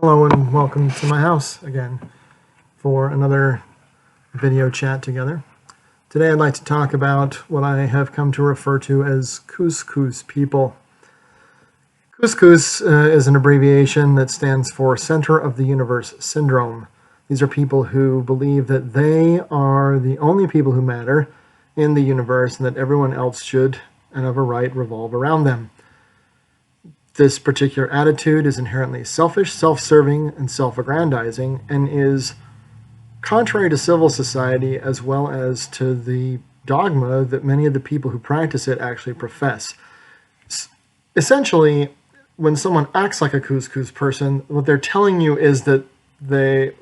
Hello and welcome to my house again for another video chat together. Today I'd like to talk about what I have come to refer to as COUS-COUS people. COUS-COUS is an abbreviation that stands for Center of the Universe Syndrome. These are people who believe that they are the only people who matter in the universe and that everyone else should, and of a right, revolve around them. This particular attitude is inherently selfish, self-serving, and self-aggrandizing, and is contrary to civil society as well as to the dogma that many of the people who practice it actually profess. Essentially, when someone acts like a COUS-COUS person, what they're telling you is that the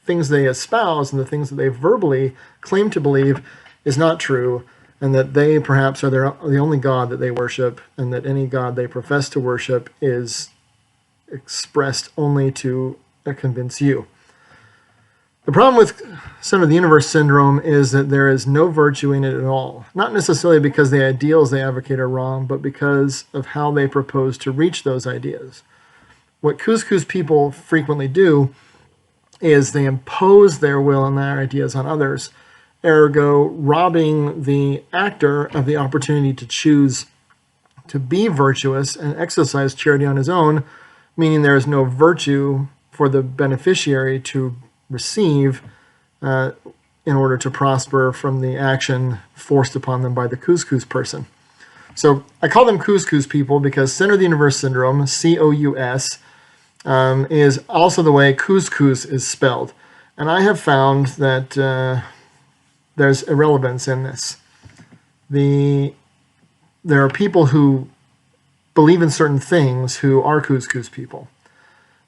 things they espouse and the things that they verbally claim to believe is not true, and that they perhaps are the only God that they worship, and that any God they profess to worship is expressed only to convince you. The problem with Center of the Universe syndrome is that there is no virtue in it at all. Not necessarily because the ideals they advocate are wrong, but because of how they propose to reach those ideas. What COUS-COUS people frequently do is they impose their will and their ideas on others, ergo robbing the actor of the opportunity to choose to be virtuous and exercise charity on his own, meaning there is no virtue for the beneficiary to receive in order to prosper from the action forced upon them by the COUS-COUS person. So I call them COUS-COUS people because Center of the Universe Syndrome, C-O-U-S, is also the way couscous is spelled. And I have found that there's irrelevance in this. There are people who believe in certain things who are COUS-COUS people.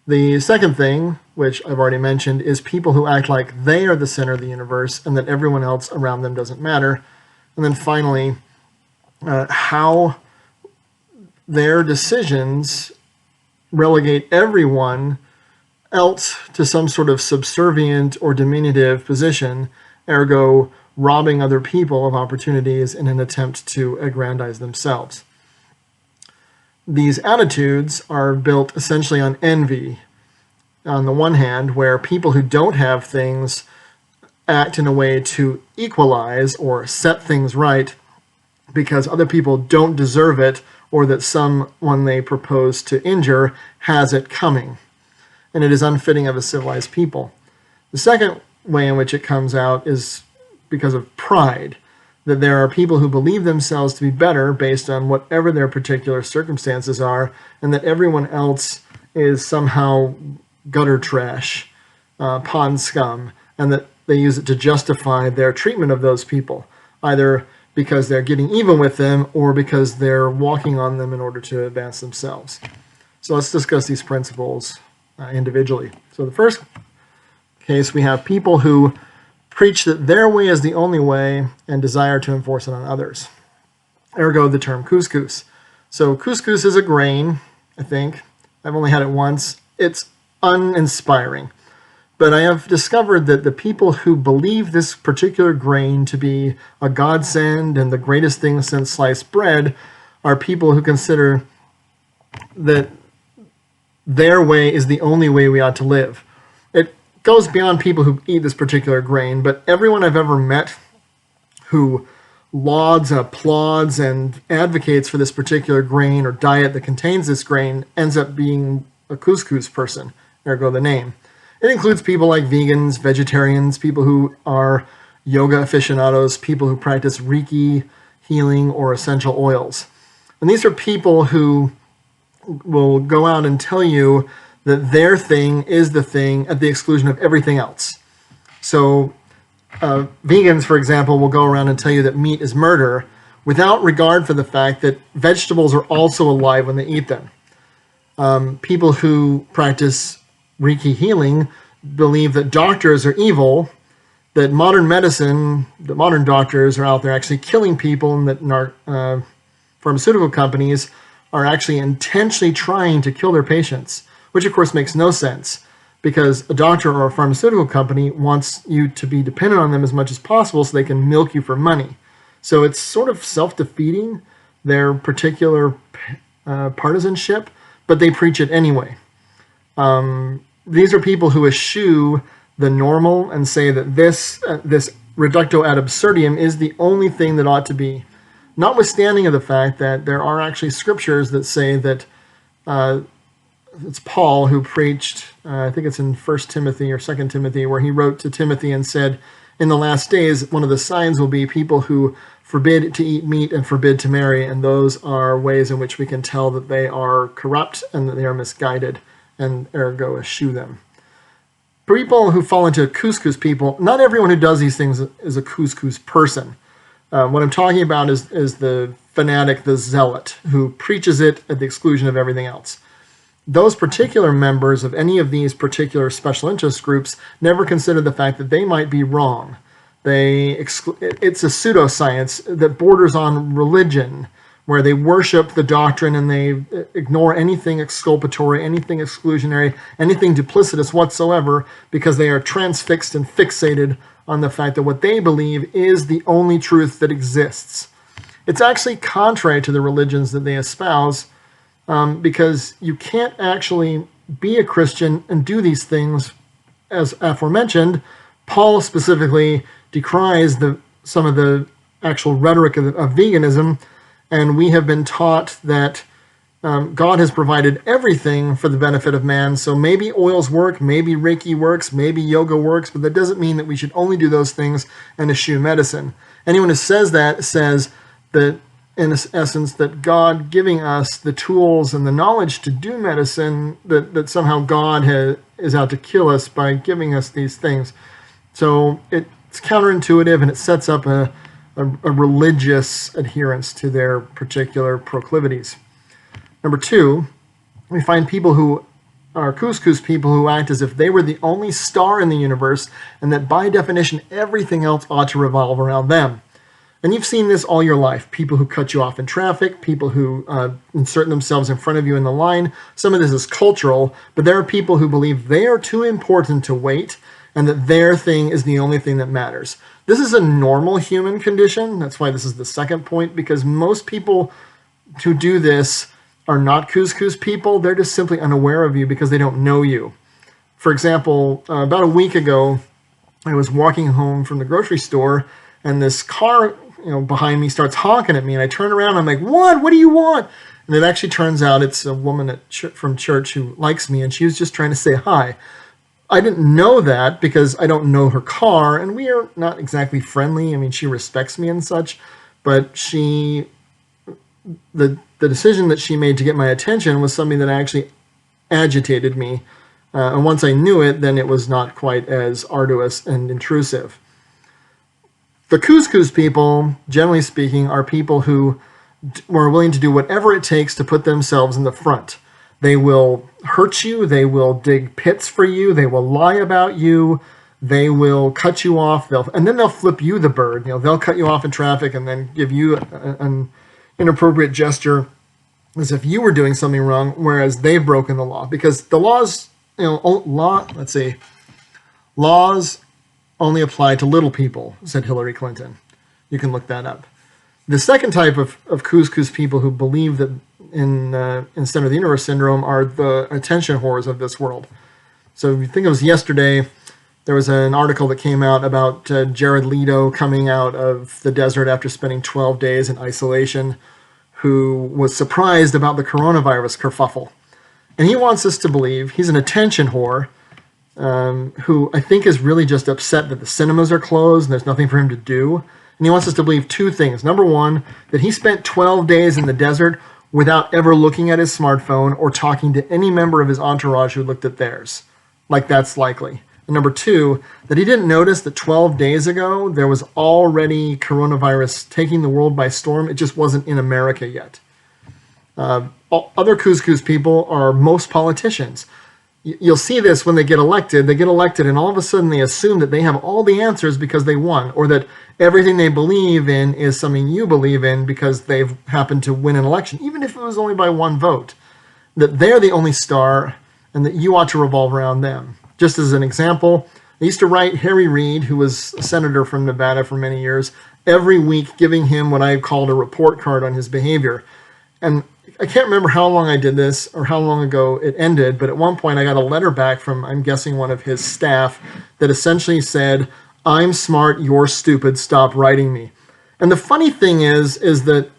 The second thing, which I've already mentioned, is people who act like they are the center of the universe and that everyone else around them doesn't matter. And then finally, how their decisions relegate everyone else to some sort of subservient or diminutive position, ergo robbing other people of opportunities in an attempt to aggrandize themselves. These attitudes are built essentially on envy, on the one hand, where people who don't have things act in a way to equalize or set things right because other people don't deserve it, or that someone they propose to injure has it coming, and it is unfitting of a civilized people. The second way in which it comes out is because of pride, that there are people who believe themselves to be better based on whatever their particular circumstances are, and that everyone else is somehow gutter trash, pond scum, and that they use it to justify their treatment of those people, either because they're getting even with them or because they're walking on them in order to advance themselves. So let's discuss these principles individually. So the first case, we have people who preach that their way is the only way and desire to enforce it on others. Ergo, the term couscous. So couscous is a grain, I think. I've only had it once. It's uninspiring. But I have discovered that the people who believe this particular grain to be a godsend and the greatest thing since sliced bread are people who consider that their way is the only way we ought to live. It goes beyond people who eat this particular grain, but everyone I've ever met who lauds and applauds and advocates for this particular grain or diet that contains this grain ends up being a couscous person, ergo the name. It includes people like vegans, vegetarians, people who are yoga aficionados, people who practice Reiki healing or essential oils. And these are people who will go out and tell you that their thing is the thing at the exclusion of everything else. So vegans, for example, will go around and tell you that meat is murder without regard for the fact that vegetables are also alive when they eat them. People who practice Reiki healing believe that doctors are evil, that modern medicine, that modern doctors are out there actually killing people, and that pharmaceutical companies are actually intentionally trying to kill their patients, which of course makes no sense, because a doctor or a pharmaceutical company wants you to be dependent on them as much as possible so they can milk you for money. So it's sort of self-defeating, their particular partisanship, but they preach it anyway. these are people who eschew the normal and say that this reductio ad absurdum is the only thing that ought to be, notwithstanding of the fact that there are actually scriptures that say that it's Paul who preached, I think it's in 1 Timothy or 2 Timothy, where he wrote to Timothy and said, in the last days, one of the signs will be people who forbid to eat meat and forbid to marry, and those are ways in which we can tell that they are corrupt and that they are misguided, and ergo eschew them. People who fall into COUS-COUS people, not everyone who does these things is a COUS-COUS person. What I'm talking about is the fanatic, the zealot, who preaches it at the exclusion of everything else. Those particular members of any of these particular special interest groups never consider the fact that they might be wrong. It's a pseudoscience that borders on religion, where they worship the doctrine and they ignore anything exculpatory, anything exclusionary, anything duplicitous whatsoever, because they are transfixed and fixated on the fact that what they believe is the only truth that exists. It's actually contrary to the religions that they espouse, because you can't actually be a Christian and do these things. As aforementioned, Paul specifically decries some of the actual rhetoric of veganism, and we have been taught that God has provided everything for the benefit of man, so maybe oils work, maybe Reiki works, maybe yoga works, but that doesn't mean that we should only do those things and eschew medicine. Anyone who says that says that, in essence, that God giving us the tools and the knowledge to do medicine, that somehow God is out to kill us by giving us these things. So it's counterintuitive, and it sets up a religious adherence to their particular proclivities. Number two, we find people who are COUS-COUS people who act as if they were the only star in the universe, and that by definition everything else ought to revolve around them. And you've seen this all your life. People who cut you off in traffic, people who insert themselves in front of you in the line. Some of this is cultural, but there are people who believe they are too important to wait, and that their thing is the only thing that matters. This is a normal human condition. That's why this is the second point, because most people who do this are not COUS-COUS people. They're just simply unaware of you because they don't know you. For example, about a week ago, I was walking home from the grocery store, and this car behind me starts honking at me, and I turn around, and I'm like, what do you want? And it actually turns out it's a woman from church who likes me, and she was just trying to say hi. I didn't know that because I don't know her car, and we are not exactly friendly. I mean, she respects me and such, but the decision that she made to get my attention was something that actually agitated me. And once I knew it, then it was not quite as arduous and intrusive. The COUS-COUS people, generally speaking, are people who are willing to do whatever it takes to put themselves in the front. They will hurt you, they will dig pits for you, they will lie about you, they will cut you off, and then they'll flip you the bird. They'll cut you off in traffic and then give you an inappropriate gesture as if you were doing something wrong, whereas they've broken the law. Because the laws, laws only apply to little people, said Hillary Clinton. You can look that up. The second type of COUS-COUS people who believe that in Center of the Universe syndrome are the attention whores of this world. So I think it was yesterday, there was an article that came out about Jared Leto coming out of the desert after spending 12 days in isolation, who was surprised about the coronavirus kerfuffle. And he wants us to believe he's an attention whore, who I think is really just upset that the cinemas are closed and there's nothing for him to do. And he wants us to believe two things. Number one, that he spent 12 days in the desert without ever looking at his smartphone or talking to any member of his entourage who looked at theirs. Like that's likely. And number two, that he didn't notice that 12 days ago there was already coronavirus taking the world by storm. It just wasn't in America yet. Other COUS-COUS people are most politicians. You'll see this when they get elected. They get elected and all of a sudden they assume that they have all the answers because they won, or that everything they believe in is something you believe in because they've happened to win an election, even if it was only by one vote. That they're the only star and that you ought to revolve around them. Just as an example, I used to write Harry Reid, who was a senator from Nevada for many years, every week giving him what I called a report card on his behavior. And I can't remember how long I did this or how long ago it ended, but at one point I got a letter back from, I'm guessing, one of his staff that essentially said, "I'm smart, you're stupid, stop writing me." And the funny thing is that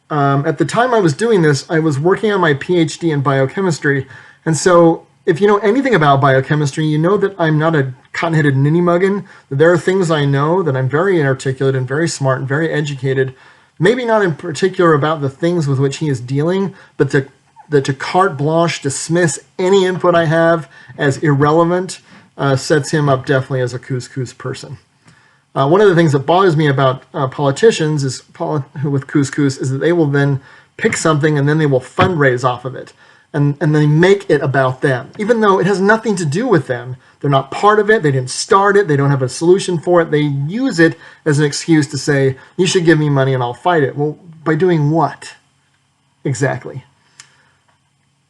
at the time I was doing this, I was working on my PhD in biochemistry. And so if you know anything about biochemistry, you know that I'm not a cotton-headed ninny-muggin, that there are things I know, that I'm very articulate and very smart and very educated, maybe not in particular about the things with which he is dealing, but to carte blanche dismiss any input I have as irrelevant sets him up definitely as a COUS-COUS person. One of the things that bothers me about politicians is with COUS-COUS is that they will then pick something and then they will fundraise off of it. And they make it about them, even though it has nothing to do with them. They're not part of it. They didn't start it. They don't have a solution for it. They use it as an excuse to say, you should give me money and I'll fight it. Well, by doing what? Exactly.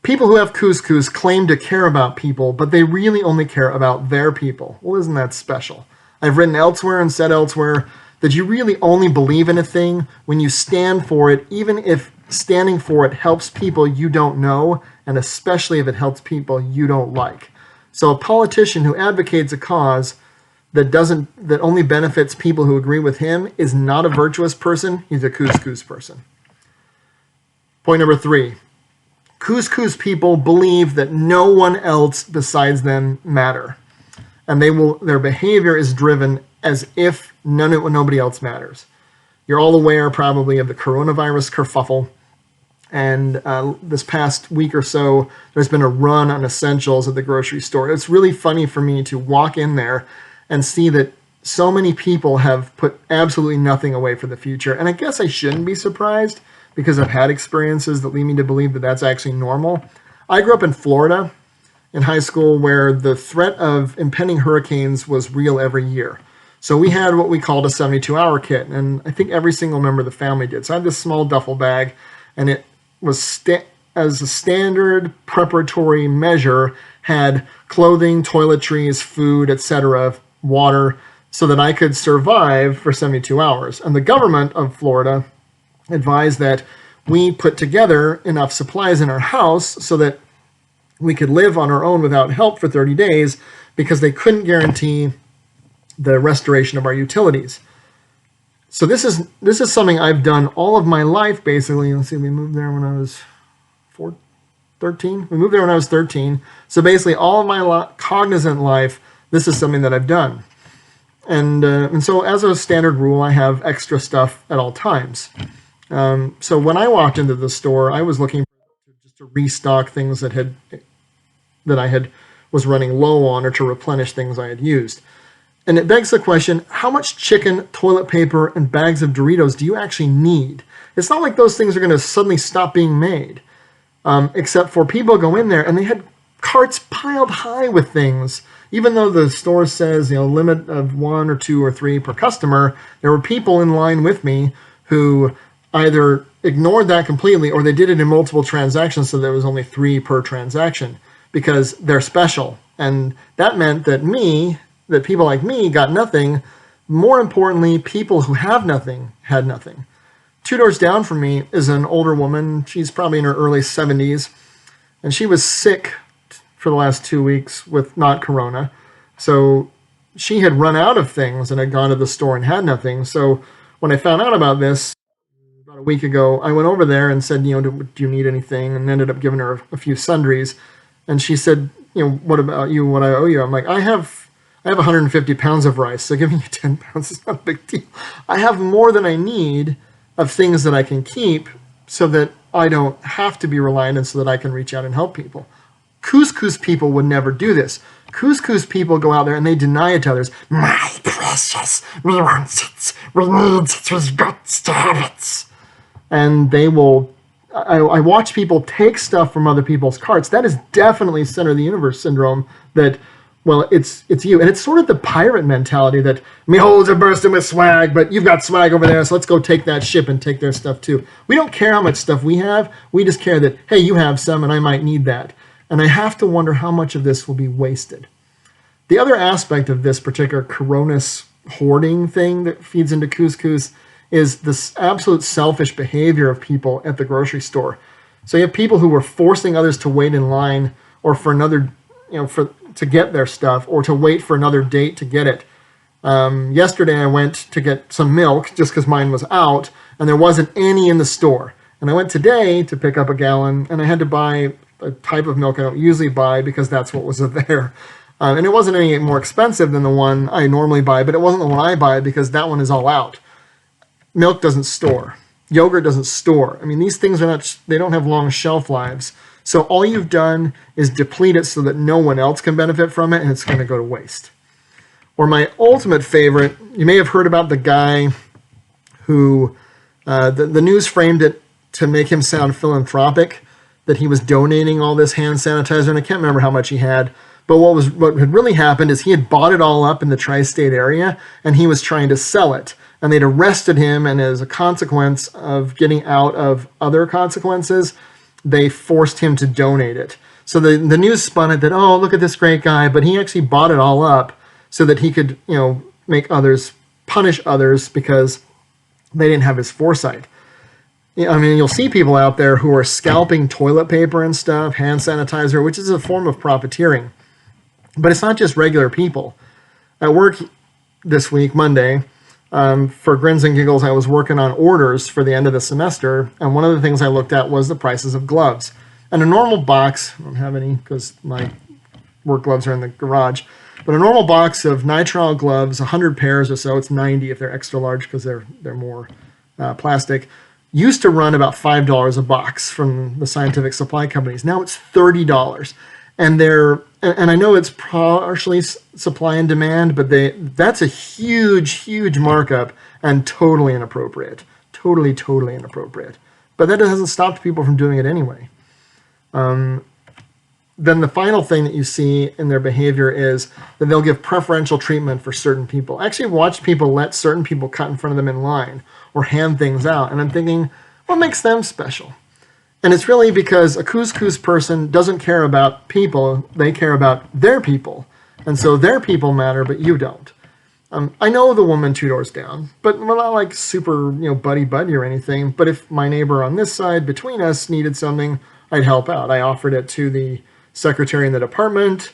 People who have COUS-COUS claim to care about people, but they really only care about their people. Well, isn't that special? I've written elsewhere and said elsewhere that you really only believe in a thing when you stand for it, even if standing for it helps people you don't know, and especially if it helps people you don't like. So a politician who advocates a cause that only benefits people who agree with him is not a virtuous person. He's a COUS-COUS person. Point number 3. COUS-COUS people believe that no one else besides them matter. And their behavior is driven as if nobody else matters. You're all aware probably of the coronavirus kerfuffle. And this past week or so, there's been a run on essentials at the grocery store. It's really funny for me to walk in there and see that so many people have put absolutely nothing away for the future. And I guess I shouldn't be surprised because I've had experiences that lead me to believe that that's actually normal. I grew up in Florida in high school where the threat of impending hurricanes was real every year. So we had what we called a 72-hour kit, and I think every single member of the family did. So I had this small duffel bag, and it was as a standard preparatory measure, had clothing, toiletries, food, etc., water, so that I could survive for 72 hours. And the government of Florida advised that we put together enough supplies in our house so that we could live on our own without help for 30 days because they couldn't guarantee the restoration of our utilities. So this is something I've done all of my life, basically. Let's see, we moved there when I was 13. We moved there when I was 13. So basically all of my cognizant life, this is something that I've done. And so as a standard rule, I have extra stuff at all times. So when I walked into the store, I was looking just to restock things that I was running low on, or to replenish things I had used. And it begs the question, how much chicken, toilet paper, and bags of Doritos do you actually need? It's not like those things are going to suddenly stop being made, except for people go in there and they had carts piled high with things. Even though the store says, limit of 1 or 2 or 3 per customer, there were people in line with me who either ignored that completely or they did it in multiple transactions, so there was only 3 per transaction because they're special. And that meant that people like me got nothing. More importantly, people who have nothing had nothing. 2 doors down from me is an older woman. She's probably in her early 70s, and she was sick for the last 2 weeks with not corona. So she had run out of things and had gone to the store and had nothing. So when I found out about this about a week ago, I went over there and said, do you need anything? And ended up giving her a few sundries. And she said, what about you? What I owe you? I'm like, I have 150 pounds of rice, so giving you 10 pounds is not a big deal. I have more than I need of things that I can keep so that I don't have to be reliant and so that I can reach out and help people. COUS-COUS people would never do this. COUS-COUS people go out there and they deny it to others. My precious, we want it, we need it, we've got to have it. And they will, I watch people take stuff from other people's carts. That is definitely center of the universe syndrome that, well, it's you. And it's sort of the pirate mentality that, me holes are bursting with swag, but you've got swag over there, so let's go take that ship and take their stuff too. We don't care how much stuff we have. We just care that, hey, you have some and I might need that. And I have to wonder how much of this will be wasted. The other aspect of this particular Coronis hoarding thing that feeds into COUS-COUS is this absolute selfish behavior of people at the grocery store. So you have people who were forcing others to wait in line or for another, to get their stuff or to wait for another date to get it. Yesterday I went to get some milk just because mine was out and there wasn't any in the store. And I went today to pick up a gallon and I had to buy a type of milk I don't usually buy because that's what was there. And it wasn't any more expensive than the one I normally buy, but it wasn't the one I buy because that one is all out. Milk doesn't store. Yogurt doesn't store. I mean, these things they don't have long shelf lives. So all you've done is deplete it so that no one else can benefit from it and it's going to go to waste. Or my ultimate favorite, you may have heard about the guy who, the news framed it to make him sound philanthropic, that he was donating all this hand sanitizer, and I can't remember how much he had. But what had really happened is he had bought it all up in the tri-state area, and he was trying to sell it. And they'd arrested him, and as a consequence of getting out of other consequences, they forced him to donate it. So the news spun it that, oh, look at this great guy, but he actually bought it all up so that he could, make others, punish others because they didn't have his foresight. I mean, you'll see people out there who are scalping toilet paper and stuff, hand sanitizer, which is a form of profiteering. But it's not just regular people. At work this week, Monday, for grins and giggles, I was working on orders for the end of the semester, and one of the things I looked at was the prices of gloves. And a normal box, I don't have any because my work gloves are in the garage, but a normal box of nitrile gloves, 100 pairs or so, it's 90 if they're extra large because they're more plastic, used to run about $5 a box from the scientific supply companies. Now it's $30. And I know it's partially supply and demand, but that's a huge markup and totally inappropriate. Totally inappropriate. But that hasn't stopped people from doing it anyway. Then the final thing that you see in their behavior is that they'll give preferential treatment for certain people. I actually watched people let certain people cut in front of them in line or hand things out, and I'm thinking, what makes them special? And it's really because a COUS-COUS person doesn't care about people, they care about their people. And so their people matter, but you don't. I know the woman 2 doors down, but we're not like super, buddy-buddy or anything. But if my neighbor on this side between us needed something, I'd help out. I offered it to the secretary in the department.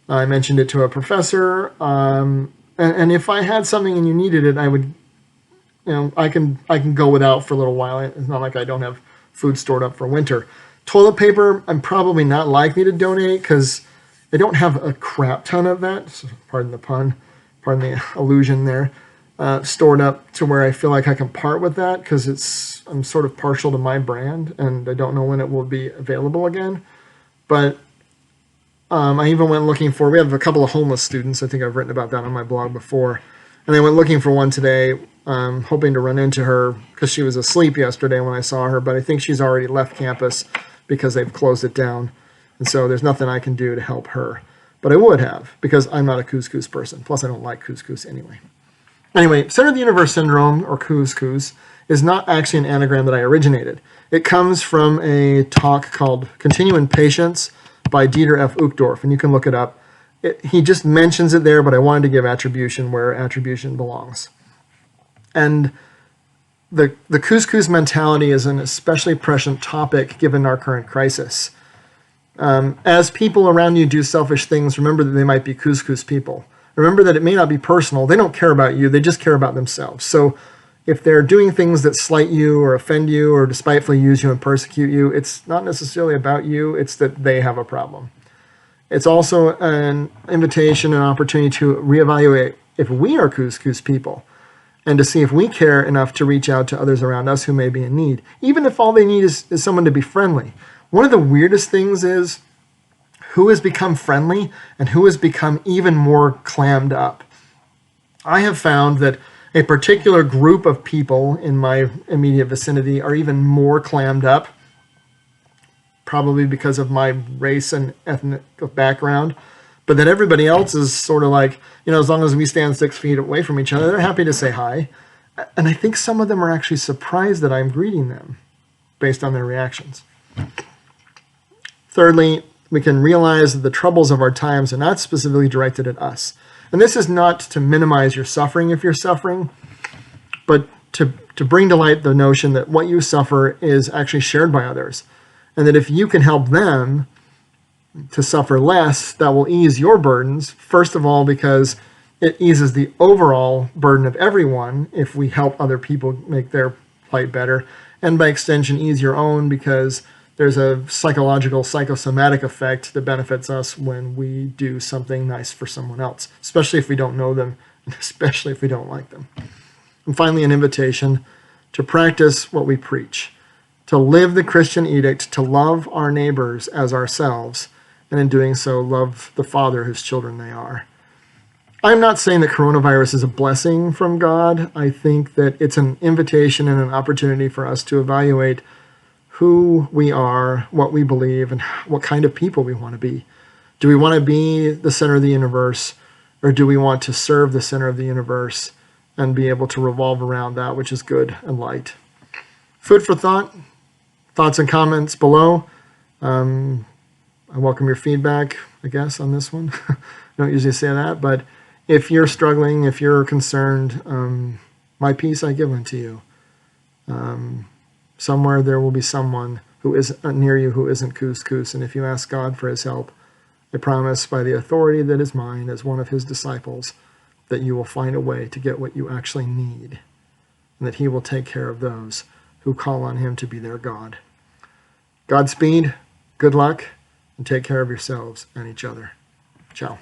I mentioned it to a professor. And if I had something and you needed it, I would, I can go without for a little while. It's not like I don't have food stored up for winter. Toilet paper, I'm probably not likely to donate because I don't have a crap ton of that, so pardon the pun, pardon the allusion there, stored up to where I feel like I can part with that because I'm sort of partial to my brand and I don't know when it will be available again. But I even went looking we have a couple of homeless students, I think I've written about that on my blog before, and I went looking for one today, hoping to run into her because she was asleep yesterday when I saw her, but I think she's already left campus because they've closed it down. And so there's nothing I can do to help her. But I would have because I'm not a COUS-COUS person. Plus, I don't like COUS-COUS anyway. Anyway, Center of the Universe Syndrome, or COUS-COUS, is not actually an anagram that I originated. It comes from a talk called Continue in Patience by Dieter F. Uchtdorf, and you can look it up. He just mentions it there, but I wanted to give attribution where attribution belongs. And the COUS-COUS mentality is an especially prescient topic given our current crisis. As people around you do selfish things, remember that they might be COUS-COUS people. Remember that it may not be personal. They don't care about you. They just care about themselves. So if they're doing things that slight you or offend you or despitefully use you and persecute you, it's not necessarily about you. It's that they have a problem. It's also an invitation, an opportunity to reevaluate if we are COUS-COUS people and to see if we care enough to reach out to others around us who may be in need, even if all they need is someone to be friendly. One of the weirdest things is who has become friendly and who has become even more clammed up. I have found that a particular group of people in my immediate vicinity are even more clammed up, probably because of my race and ethnic background, but that everybody else is sort of like, as long as we stand 6 feet away from each other, they're happy to say hi. And I think some of them are actually surprised that I'm greeting them based on their reactions. Thirdly, we can realize that the troubles of our times are not specifically directed at us. And this is not to minimize your suffering if you're suffering, but to bring to light the notion that what you suffer is actually shared by others. And that if you can help them to suffer less, that will ease your burdens. First of all, because it eases the overall burden of everyone if we help other people make their plight better. And by extension, ease your own, because there's a psychological, psychosomatic effect that benefits us when we do something nice for someone else, especially if we don't know them, and especially if we don't like them. And finally, an invitation to practice what we preach, to live the Christian edict, to love our neighbors as ourselves, and in doing so, love the Father whose children they are. I'm not saying that coronavirus is a blessing from God. I think that it's an invitation and an opportunity for us to evaluate who we are, what we believe, and what kind of people we want to be. Do we want to be the center of the universe, or do we want to serve the center of the universe and be able to revolve around that which is good and light? Food for thought, thoughts and comments below. I welcome your feedback, I guess, on this one. I don't usually say that, but if you're struggling, if you're concerned, my peace I give unto you. Somewhere there will be someone who is near you who isn't COUS-COUS, and if you ask God for his help, I promise by the authority that is mine as one of his disciples that you will find a way to get what you actually need, and that he will take care of those who call on him to be their God. Godspeed, good luck, and take care of yourselves and each other. Ciao.